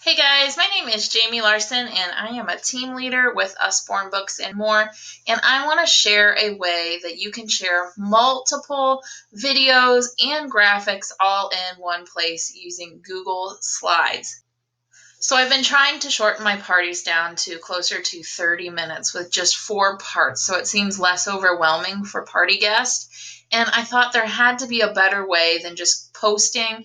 Hey guys, my name is Jamie Larson and I am a team leader with Usborne Books and More, and I want to share a way that you can share multiple videos and graphics all in one place using Google Slides. So I've been trying to shorten my parties down to closer to 30 minutes with just 4 parts, so it seems less overwhelming for party guests. And I thought there had to be a better way than just posting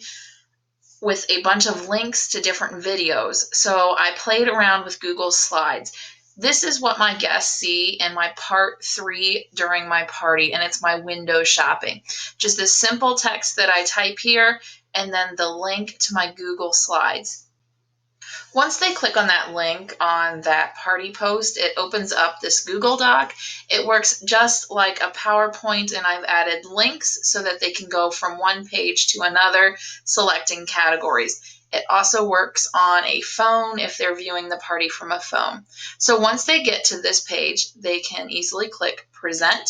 with a bunch of links to different videos. So I played around with Google Slides. This is what my guests see in my part 3 during my party, and it's my window shopping. Just this simple text that I type here, and then the link to my Google Slides. Once they click on that link on that party post, it opens up this Google Doc. It works just like a PowerPoint, and I've added links so that they can go from one page to another, selecting categories. It also works on a phone if they're viewing the party from a phone. So once they get to this page, they can easily click Present.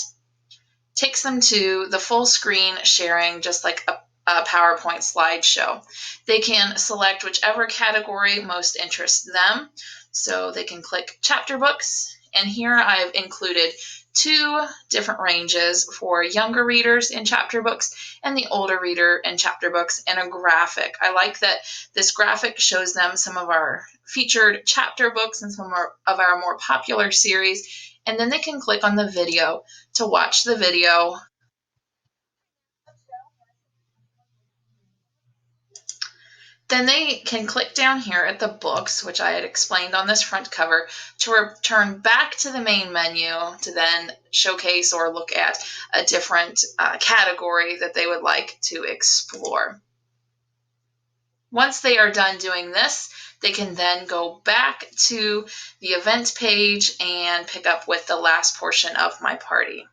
Takes them to the full screen sharing, just like a PowerPoint slideshow. They can select whichever category most interests them. So they can click chapter books. And here I've included 2 different ranges for younger readers in chapter books and the older reader in chapter books, and a graphic. I like that this graphic shows them some of our featured chapter books and some of our more popular series. And then they can click on the video to watch the video. Then they can click down here at the books, which I had explained on this front cover, to return back to the main menu to then showcase or look at a different category that they would like to explore. Once they are done doing this, they can then go back to the event page and pick up with the last portion of my party.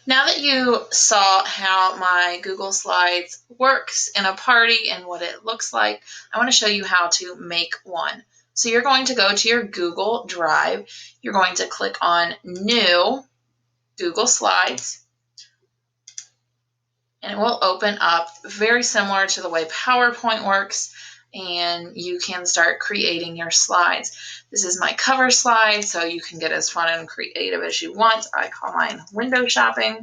Now that you saw how my Google Slides works in a party and what it looks like, I want to show you how to make one. So you're going to go to your Google Drive. You're going to click on New Google Slides, and it will open up very similar to the way PowerPoint works, and you can start creating your slides. This is my cover slide, so you can get as fun and creative as you want. I call mine window shopping.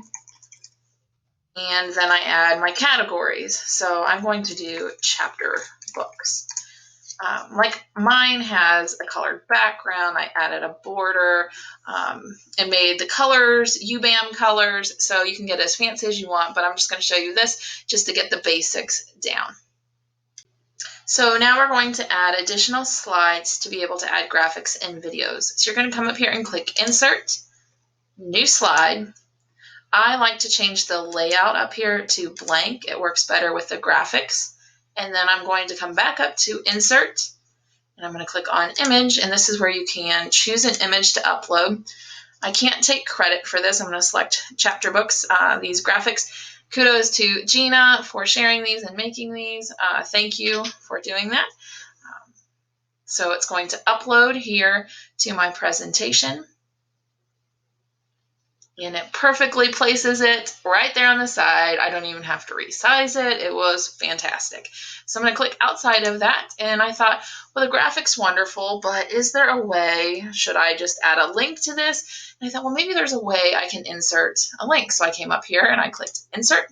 And then I add my categories. So I'm going to do chapter books. Like mine has a colored background. I added a border and made the colors UBAM colors, so you can get as fancy as you want, but I'm just going to show you this just to get the basics down. So now we're going to add additional slides to be able to add graphics and videos. So you're going to come up here and click Insert, New Slide. I like to change the layout up here to blank. It works better with the graphics. And then I'm going to come back up to Insert, and I'm going to click on Image, and this is where you can choose an image to upload. I can't take credit for this. I'm going to select chapter books, these graphics. Kudos to Gina for sharing these and making these. Thank you for doing that. So it's going to upload here to my presentation. And it perfectly places it right there on the side. I don't even have to resize it. It was fantastic. So I'm going to click outside of that, and I thought, well, the graphic's wonderful, but is there a way? Should I just add a link to this? And I thought, well, maybe there's a way I can insert a link. So I came up here and I clicked Insert,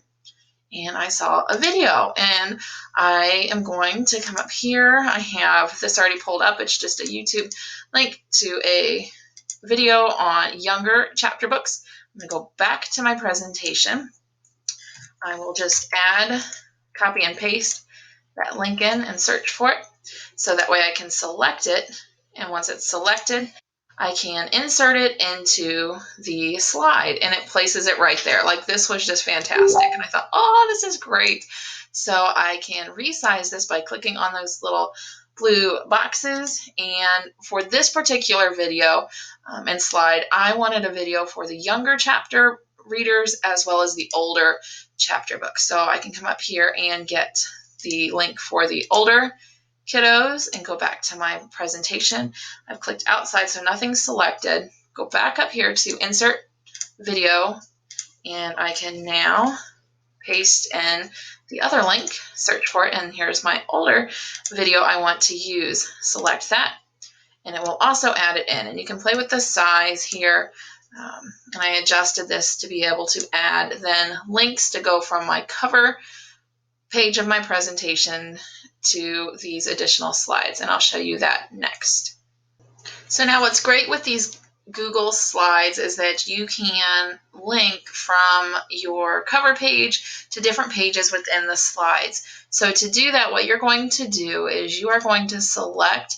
and I saw a video, and I am going to come up here. I have this already pulled up. It's just a YouTube link to a video on younger chapter books. I'm going to go back to my presentation. I will just add, copy and paste that link in and search for it, so that way I can select it. And once it's selected, I can insert it into the slide, and it places it right there. Like, this was just fantastic. And I thought, oh, this is great. So I can resize this by clicking on those little blue boxes. And for this particular video and slide, I wanted a video for the younger chapter readers as well as the older chapter books. So I can come up here and get the link for the older kiddos and go back to my presentation. I've clicked outside, so nothing's selected. Go back up here to Insert Video, and I can now paste in the other link, search for it, and here's my older video I want to use. Select that, and it will also add it in. And you can play with the size here. And I adjusted this to be able to add then links to go from my cover page of my presentation to these additional slides, and I'll show you that next. So now what's great with these Google Slides is that you can link from your cover page to different pages within the slides. So to do that, what you're going to do is you are going to select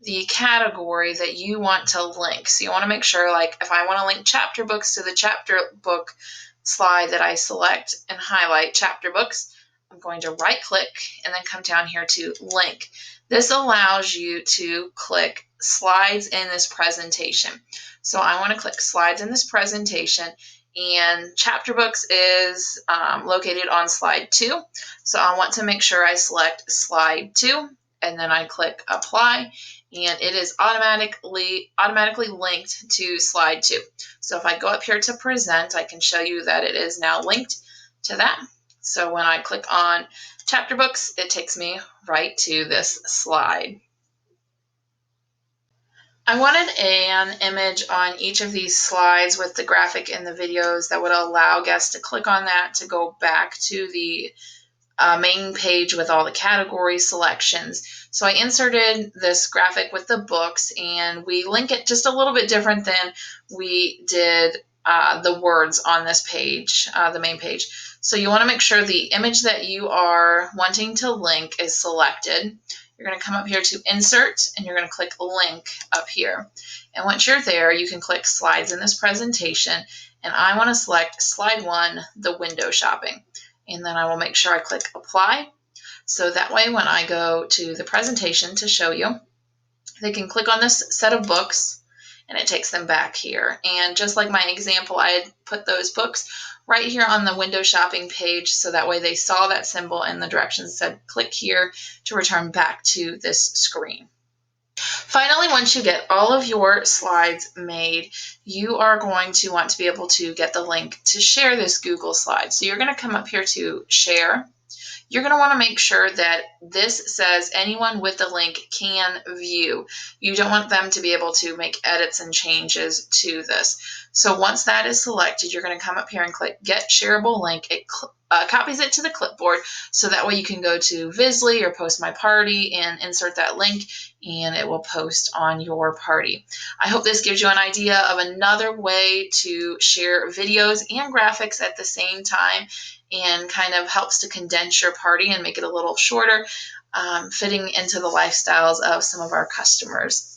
the category that you want to link. So you want to make sure, like if I want to link chapter books to the chapter book slide that I select and highlight chapter books, I'm going to right click and then come down here to link. This allows you to click slides in this presentation. So I want to click slides in this presentation, and chapter books is located on slide 2. So I want to make sure I select slide 2, and then I click apply, and it is automatically linked to slide 2. So if I go up here to present, I can show you that it is now linked to that. So when I click on chapter books, it takes me right to this slide. I wanted an image on each of these slides with the graphic and the videos that would allow guests to click on that to go back to the main page with all the category selections. So I inserted this graphic with the books, and we link it just a little bit different than we did the words on this page, the main page. So you want to make sure the image that you are wanting to link is selected. You're going to come up here to insert, and you're going to click link up here. And once you're there, you can click slides in this presentation, and I want to select slide 1, the window shopping. And then I will make sure I click apply. So that way when I go to the presentation to show you, they can click on this set of books and it takes them back here. And just like my example, I had put those books right here on the window shopping page, so that way they saw that symbol and the directions said click here to return back to this screen. Finally, once you get all of your slides made, you are going to want to be able to get the link to share this Google slide. So you're going to come up here to share. You're going to want to make sure that this says anyone with the link can view. You don't want them to be able to make edits and changes to this. So once that is selected, you're going to come up here and click Get Shareable Link. It copies it to the clipboard, so that way you can go to Visly or Post My Party and insert that link, and it will post on your party. I hope this gives you an idea of another way to share videos and graphics at the same time, and kind of helps to condense your party and make it a little shorter, fitting into the lifestyles of some of our customers.